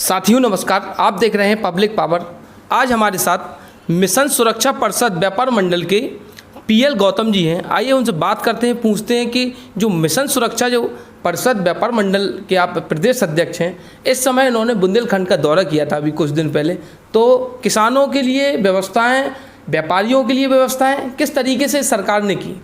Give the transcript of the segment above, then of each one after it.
साथियों नमस्कार, आप देख रहे हैं पब्लिक पावर। आज हमारे साथ मिशन सुरक्षा परिषद व्यापार मंडल के पीएल गौतम जी हैं। आइए उनसे बात करते हैं, पूछते हैं कि जो मिशन सुरक्षा जो परिषद व्यापार मंडल के आप प्रदेश अध्यक्ष हैं, इस समय इन्होंने बुंदेलखंड का दौरा किया था अभी कुछ दिन पहले। तो किसानों के लिए व्यवस्थाएं, व्यापारियों के लिए व्यवस्थाएं किस तरीके से सरकार ने की?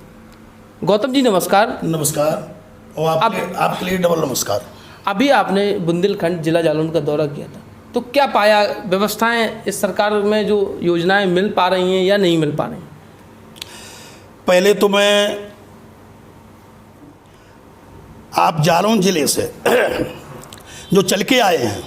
गौतम जी नमस्कार। नमस्कार। और आपके लिए डबल नमस्कार। अभी आपने बुंदेलखंड जिला जालौन का दौरा किया था, तो क्या पाया? व्यवस्थाएं इस सरकार में जो योजनाएं मिल पा रही हैं या नहीं मिल पा रही? पहले तो मैं आप जालौन जिले से जो चल के आए हैं,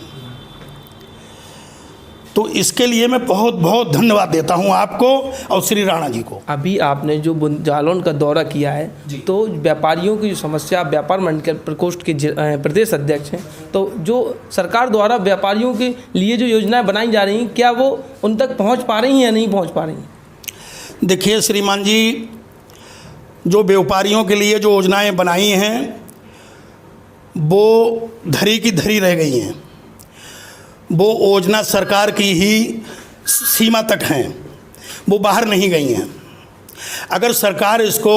तो इसके लिए मैं बहुत बहुत धन्यवाद देता हूं आपको और श्री राणा जी को। अभी आपने जो जालौन का दौरा किया है, तो व्यापारियों की जो समस्या, व्यापार मंडल प्रकोष्ठ के प्रदेश अध्यक्ष हैं, तो जो सरकार द्वारा व्यापारियों के लिए जो योजनाएं बनाई जा रही हैं, क्या वो उन तक पहुंच पा रही हैं या नहीं पहुंच पा रही हैं? देखिए श्रीमान जी, जो व्यापारियों के लिए जो योजनाएं बनाई हैं वो धरी की धरी रह गई हैं। वो योजना सरकार की ही सीमा तक हैं, वो बाहर नहीं गई हैं। अगर सरकार इसको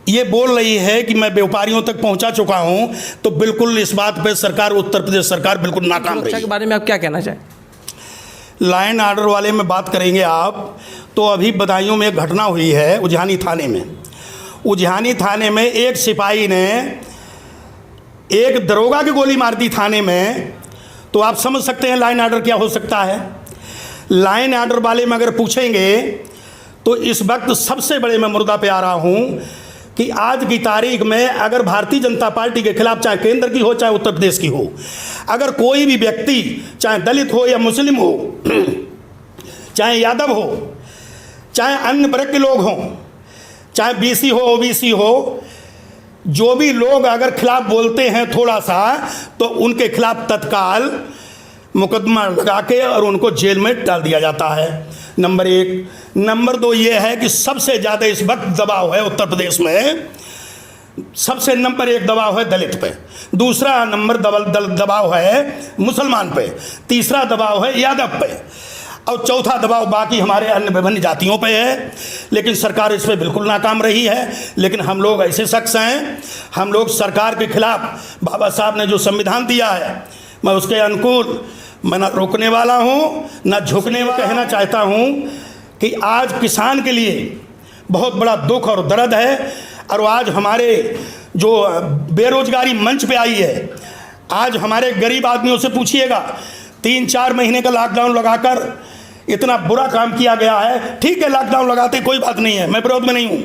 ये बोल रही है कि मैं व्यापारियों तक पहुंचा चुका हूं, तो बिल्कुल इस बात पे सरकार, उत्तर प्रदेश सरकार बिल्कुल नाकाम रही है। के बारे में आप क्या कहना चाहें? लाइन आर्डर वाले में बात करेंगे आप, तो अभी बदायूं में एक घटना हुई है उजहानी थाने में। उजहानी थाने में एक सिपाही ने एक दरोगा की गोली मार दी थाने में। तो आप समझ सकते हैं लाइन आर्डर क्या हो सकता है। लाइन आर्डर वाले में अगर पूछेंगे तो इस वक्त सबसे बड़े मैं मुद्दा पे आ रहा हूं कि आज की तारीख में अगर भारतीय जनता पार्टी के खिलाफ, चाहे केंद्र की हो चाहे उत्तर प्रदेश की हो, अगर कोई भी व्यक्ति, चाहे दलित हो या मुस्लिम हो, चाहे यादव हो, चाहे अन्य वर्ग के लोग हों, चाहे बीसी हो, ओबीसी हो, जो भी लोग अगर खिलाफ बोलते हैं थोड़ा सा, तो उनके खिलाफ तत्काल मुकदमा लगा के और उनको जेल में डाल दिया जाता है। नंबर एक। नंबर दो ये है कि सबसे ज़्यादा इस वक्त दबाव है उत्तर प्रदेश में, सबसे नंबर एक दबाव है दलित पे, दूसरा नंबर दबाव है मुसलमान पे, तीसरा दबाव है यादव पे, और चौथा दबाव बाकी हमारे अन्य विभिन्न जातियों पे है। लेकिन सरकार इस पर बिल्कुल नाकाम रही है। लेकिन हम लोग ऐसे शख्स हैं, हम लोग सरकार के खिलाफ, बाबा साहब ने जो संविधान दिया है मैं उसके अनुकूल, मैं ना रोकने वाला हूँ ना झुकने वाला। कहना चाहता हूँ कि आज किसान के लिए बहुत बड़ा दुख और दर्द है। और आज हमारे जो बेरोजगारी मंच पे आई है, आज हमारे गरीब आदमियों से पूछिएगा, 3-4 महीने का लॉकडाउन लगाकर इतना बुरा काम किया गया है। ठीक है, लॉकडाउन लगाते कोई बात नहीं है, मैं विरोध में नहीं हूँ,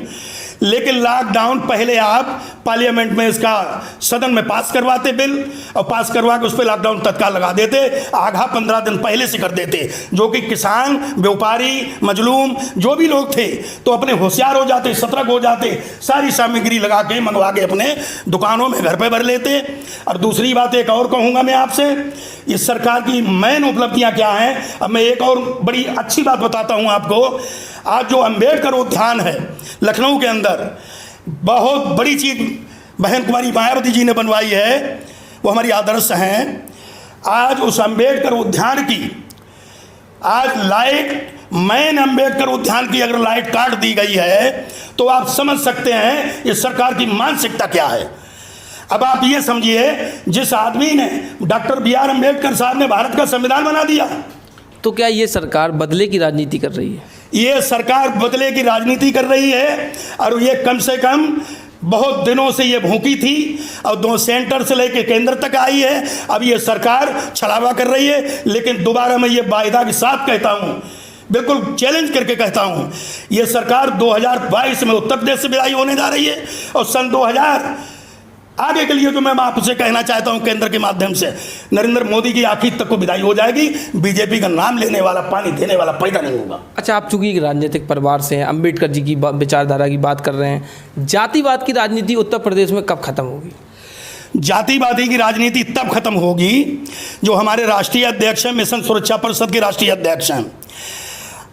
लेकिन लॉकडाउन पहले आप पार्लियामेंट में इसका सदन में पास करवाते बिल, और पास करवा के उस पर लॉकडाउन तत्काल लगा देते, आधा 15 दिन पहले से कर देते, जो कि किसान, व्यापारी, मजलूम जो भी लोग थे तो अपने होशियार हो जाते, सतर्क हो जाते, सारी सामग्री लगा के मंगवा के अपने दुकानों में घर पे भर लेते। और दूसरी बात एक और कहूँगा मैं आपसे, इस सरकार की मेन उपलब्धियाँ क्या हैं। अब मैं एक और बड़ी अच्छी बात बताता हूँ आपको। आज जो अंबेडकर उद्यान है लखनऊ के अंदर, बहुत बड़ी चीज़ बहन कुमारी मायावती जी ने बनवाई है, वो हमारी आदर्श हैं। आज उस अंबेडकर उद्यान की आज लाइट, मेन अंबेडकर उद्यान की अगर लाइट काट दी गई है, तो आप समझ सकते हैं इस सरकार की मानसिकता क्या है। अब आप ये समझिए, जिस आदमी ने, डॉक्टर BR अम्बेडकर साहब ने भारत का संविधान बना दिया, तो क्या ये सरकार बदले की राजनीति कर रही है? ये सरकार बदले की राजनीति कर रही है। और ये कम से कम बहुत दिनों से ये भूखी थी, और दो सेंटर से लेकर केंद्र तक आई है। अब ये सरकार छलावा कर रही है। लेकिन दोबारा मैं ये वायदा के साथ कहता हूँ, बिल्कुल चैलेंज करके कहता हूँ, ये सरकार 2022 में उत्तर प्रदेश से विदाई होने जा रही है, और सन 2000 आगे के लिए जो मैं आपसे कहना चाहता हूं, केंद्र के माध्यम से नरेंद्र मोदी की आखिर तक को विदाई हो जाएगी। बीजेपी का नाम लेने वाला, पानी देने वाला पैदा नहीं होगा। अच्छा, आप चूंकि एक राजनीतिक परिवार से हैं, अम्बेडकर जी की विचारधारा की बात कर रहे हैं, जातिवाद की राजनीति उत्तर प्रदेश में कब खत्म होगी? जातिवादी की राजनीति तब खत्म होगी जो हमारे राष्ट्रीय अध्यक्ष हैं, मिशन सुरक्षा परिषद के राष्ट्रीय अध्यक्ष हैं।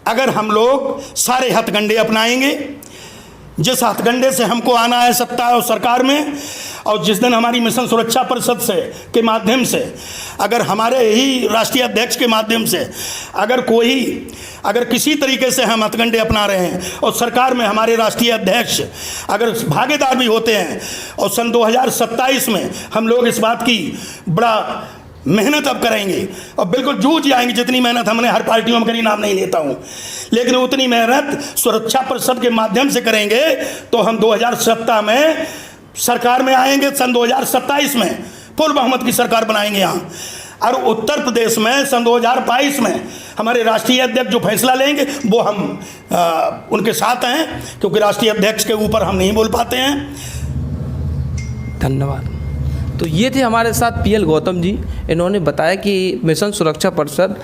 अगर हम लोग सारे हथकंडे अपनाएंगे, जिस हथकंडे से हमको आना है सत्ता और सरकार में, और जिस दिन हमारी मिशन सुरक्षा परिषद से के माध्यम से, अगर हमारे ही राष्ट्रीय अध्यक्ष के माध्यम से अगर किसी तरीके से हम हथकंडे अपना रहे हैं और सरकार में हमारे राष्ट्रीय अध्यक्ष अगर भागीदार भी होते हैं, और सन 2027 में हम लोग इस बात की बड़ा मेहनत अब करेंगे और बिल्कुल जूझ जाएंगे। जितनी मेहनत हमने हर पार्टियों में करी, नाम नहीं लेता हूँ, लेकिन उतनी मेहनत सुरक्षा परिषद के माध्यम से करेंगे तो हम 2017 में सरकार में आएंगे। सन 2027 में फुल बहुमत की सरकार बनाएंगे यहाँ। और उत्तर प्रदेश में सन 2022 में हमारे राष्ट्रीय अध्यक्ष जो फैसला लेंगे वो हम उनके साथ हैं, क्योंकि राष्ट्रीय अध्यक्ष के ऊपर हम नहीं बोल पाते हैं। धन्यवाद। तो ये थे हमारे साथ पीएल गौतम जी। इन्होंने बताया कि मिशन सुरक्षा परिषद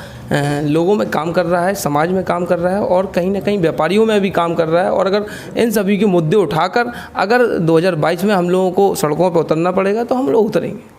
लोगों में काम कर रहा है, समाज में काम कर रहा है और कहीं ना कहीं व्यापारियों में भी काम कर रहा है। और अगर इन सभी के मुद्दे उठाकर अगर 2022 में हम लोगों को सड़कों पर उतरना पड़ेगा तो हम लोग उतरेंगे।